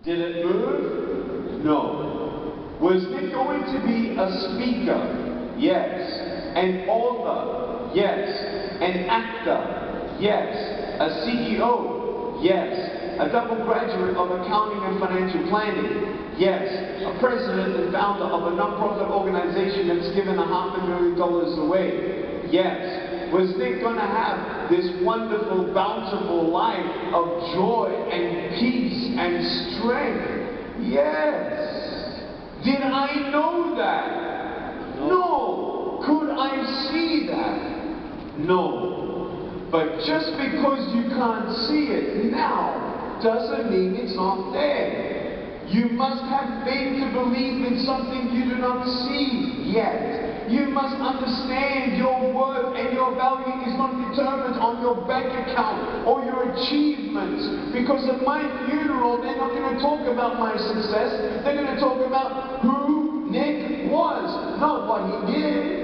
Did it move? No. Was Nick going to be a speaker? Yes. An author? Yes. An actor? Yes. A CEO? Yes. A double graduate of accounting and financial planning? Yes. A president and founder of a non-profit organization that's given $500,000 away? Yes. Was Nick going to have this wonderful, bountiful life of joy and peace and strength? Yes. Did I know that? No. Could I see that? No. But just because you can't see it now doesn't mean it's not there. You must have faith to believe in something you do not see yet. You must understand your worth and your value is not determined on your bank account or your achievements. Because at my funeral, they're not going to talk about my success. They're going to talk about who Nick was, not what he did.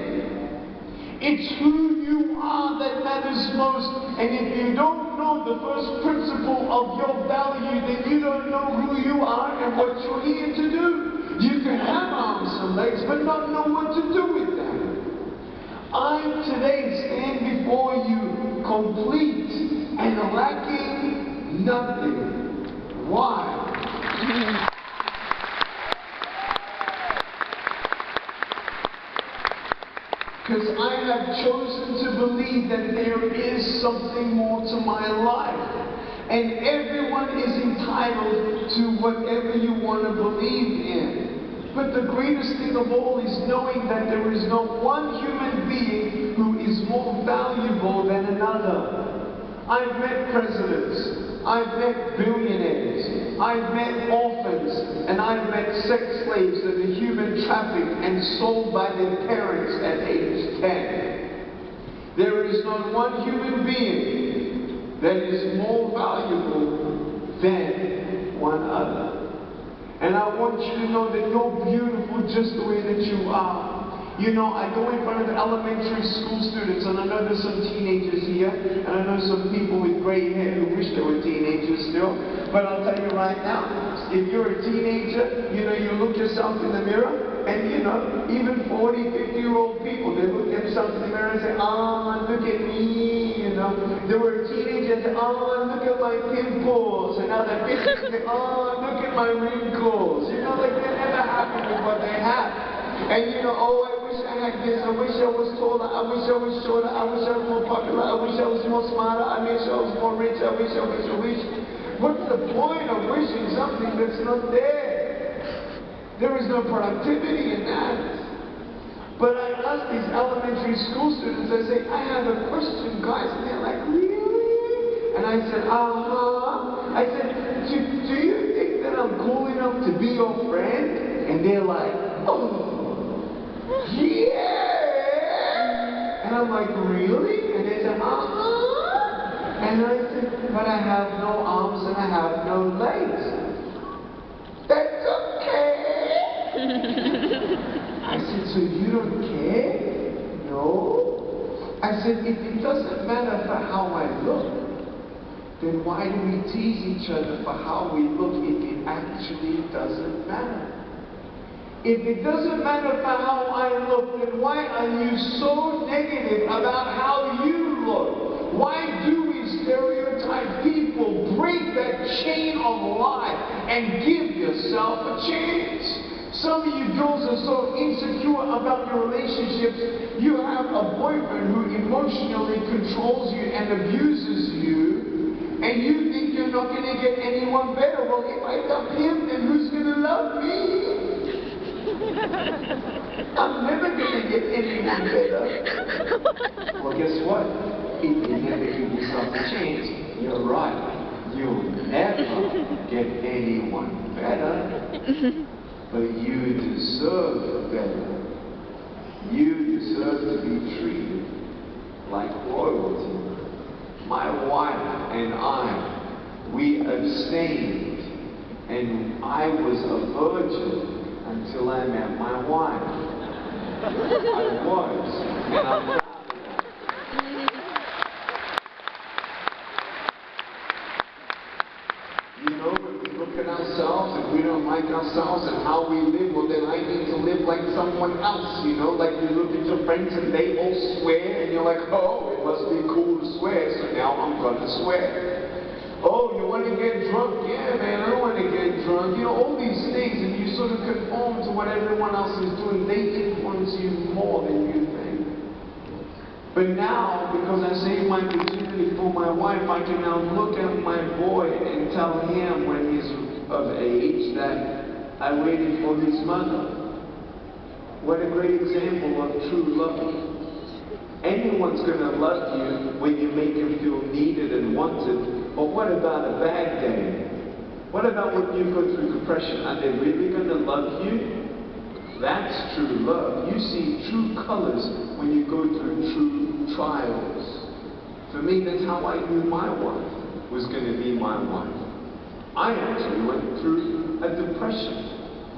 It's who you are that matters most. And if you don't know the first principle of your value, then you don't know who you are and what you're here to do. You can have arms and legs, but not know what to do with them. I today stand before you complete and lacking nothing. Why? Because I have chosen to believe that there is something more to my life. And everyone is entitled to whatever you want to believe in. But the greatest thing of all is knowing that there is no one human being who is more valuable than another. I've met presidents. I've met billionaires, I've met orphans, and I've met sex slaves that are human trafficked and sold by their parents at age 10. There is not one human being that is more valuable than one other. And I want you to know that you're beautiful just the way that you are. You know, I go in front of elementary school students, and I know there's some teenagers here, and I know some people with gray hair who wish they were teenagers still. But I'll tell you right now, if you're a teenager, you know, you look yourself in the mirror, and you know, even 40, 50-year-old people, they look themselves in the mirror and say, oh, look at me, you know. They were a teenager and say, oh, look at my pimples. And now they're 50 and say, oh, look at my wrinkles. You know, like they're never happy with what they have. And you know, oh, I wish I had this, I wish I was taller, I wish I was shorter, I wish I was more popular, I wish I was more smarter, I wish I was more rich, I wish. What's the point of wishing something that's not there? There is no productivity in that. But I ask these elementary school students, I say, I have a question, guys, and they're like, really? And I said, I said, do you think that I'm cool enough to be your friend? And they're like, oh. Yeah! And I'm like, really? And they said, And I said, but I have no arms and I have no legs. That's okay. I said, so you don't care? No. I said, if it doesn't matter for how I look, then why do we tease each other for how we look if it actually doesn't matter? If it doesn't matter for how I look, then why are you so negative about how you look? Why do we stereotype people? Break that chain of life and give yourself a chance. Some of you girls are so insecure about your relationships. You have a boyfriend who emotionally controls you and abuses you, and you think you're not going to get anyone better. Well, if I dump him, then who's going to love me? I'm never going to get anyone better. Well, guess what? If you never give yourself a chance, you're right. You'll never get anyone better. But you deserve better. You deserve to be treated like royalty. My wife and I, we abstained, and I was a virgin until I met my wife. I was, and I'm proud of that. You know, when we look at ourselves, if we don't like ourselves and how we live, well then I need to live like someone else, you know, like you look at your friends and they all swear, and you're like, oh, it must be cool to swear, so now I'm gonna swear. Oh, you want to get drunk? Yeah, man, I don't want to get drunk. You know, all these things, and you sort of conform to what everyone else is doing. They influence you more than you think. But now, because I saved my virginity for my wife, I can now look at my boy and tell him when he's of age that I waited for his mother. What a great example of true love. Anyone's going to love you when you make them feel needed and wanted. But what about a bad day? What about when you go through depression? Are they really going to love you? That's true love. You see true colors when you go through true trials. For me, that's how I knew my wife was going to be my wife. I actually went through a depression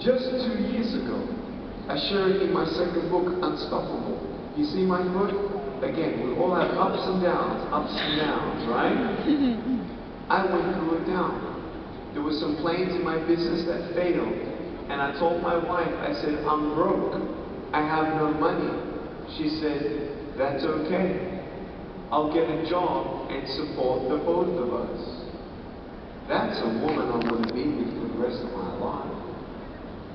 just 2 years ago. I share it in my second book, Unstoppable. You see my foot? Again, we all have ups and downs, right? I went through it down. There were some plans in my business that failed. And I told my wife, I said, I'm broke. I have no money. She said, that's okay. I'll get a job and support the both of us. That's a woman I'm going to be with for the rest of my life.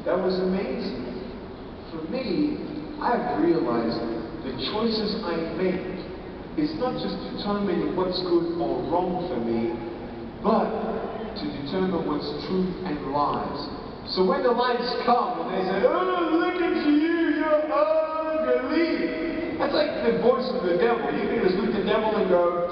That was amazing. For me, I've realized the choices I make is not just determining what's good or wrong for me, but to determine what's truth and lies. So when the lies come and they say, oh, look at you, you're ugly. That's like the voice of the devil. You can just look at the devil and go,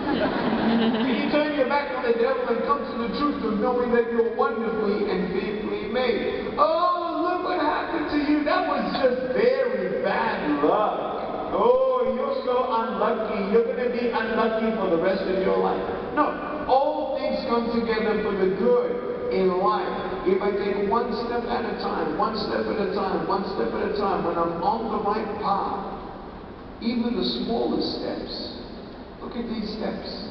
and you turn your back on the devil and come to the truth of knowing that you're wonderfully and fearfully made. Oh, look what happened to you. That was just very bad luck. Oh, you're so unlucky. You're going to be unlucky for the rest of your life. No. All things come together for the good in life. If I take one step at a time, one step at a time, one step at a time, when I'm on the right path, even the smallest steps, look at these steps.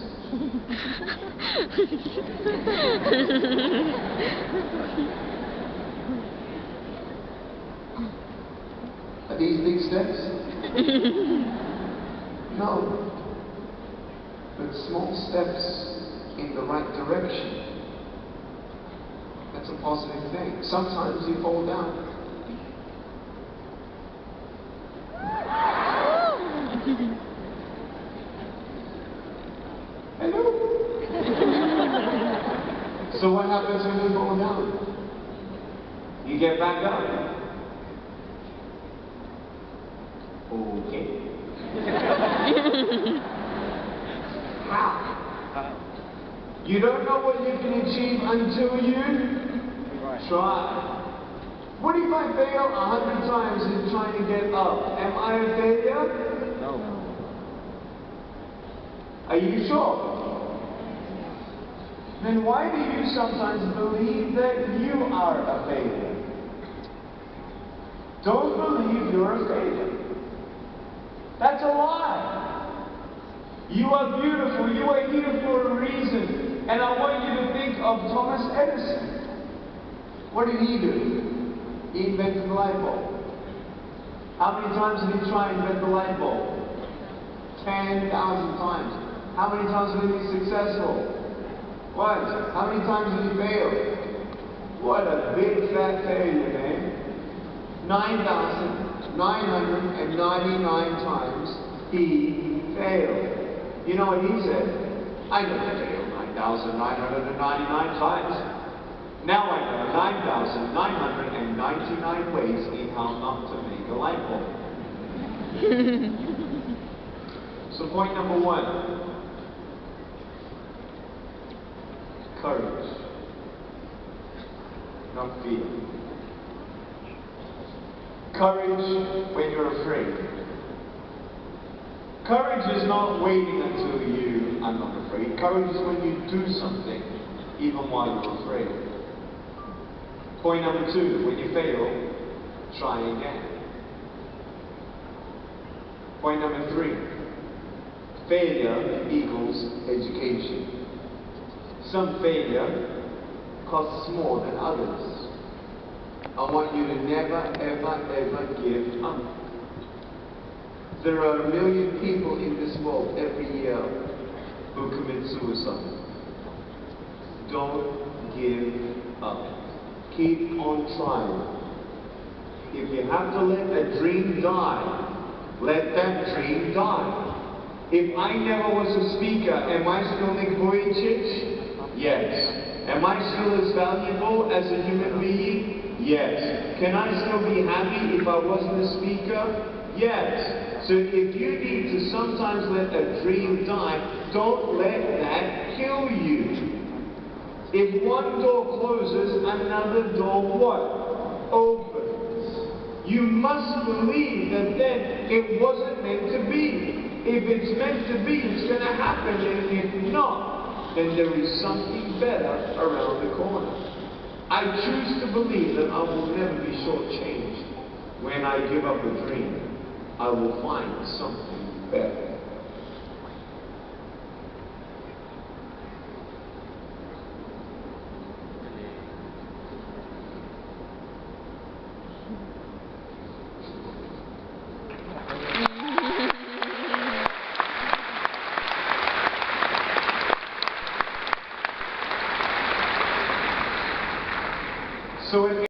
Are these big steps? No. But small steps in the right direction. That's a positive thing. Sometimes you fall down. Hello? So what happens when you fall down? You get back up. Okay. How? You don't know what you can achieve until you try. What if I fail 100 times in trying to get up? Am I a failure? No. Are you sure? Then why do you sometimes believe that you are a failure? Don't believe you're a failure. That's a lie. You are beautiful. You are here for a reason. And I want you to think of Thomas Edison. What did he do? He invented the light bulb. How many times did he try and invent the light bulb? 10,000 times. How many times was he successful? Once. How many times did he fail? What a big fat failure, man. 9,999 times he failed. You know what he said? I never failed 9,999 times. Now I know 9,999 ways in how not to make a light bulb. So point number one, courage, not fear. Courage when you're afraid. Courage is not waiting until you are not afraid. Courage is when you do something even while you're afraid. Point number two, when you fail, try again. Point number three, failure equals education. Some failure costs more than others. I want you to never, ever, ever give up. There are 1 million people in this world every year who commit suicide. Don't give up. Keep on trying. If you have to let a dream die, let that dream die. If I never was a speaker, am I still Nick Vujicic? Yes. Am I still as valuable as a human being? Yes. Can I still be happy if I wasn't a speaker? Yes. So if you need to sometimes let a dream die, don't let that kill you. If one door closes, another door what? Opens. You must believe that then it wasn't meant to be. If it's meant to be, it's going to happen, and if not, then there is something better around the corner. I choose to believe that I will never be shortchanged. When I give up a dream, I will find something better. So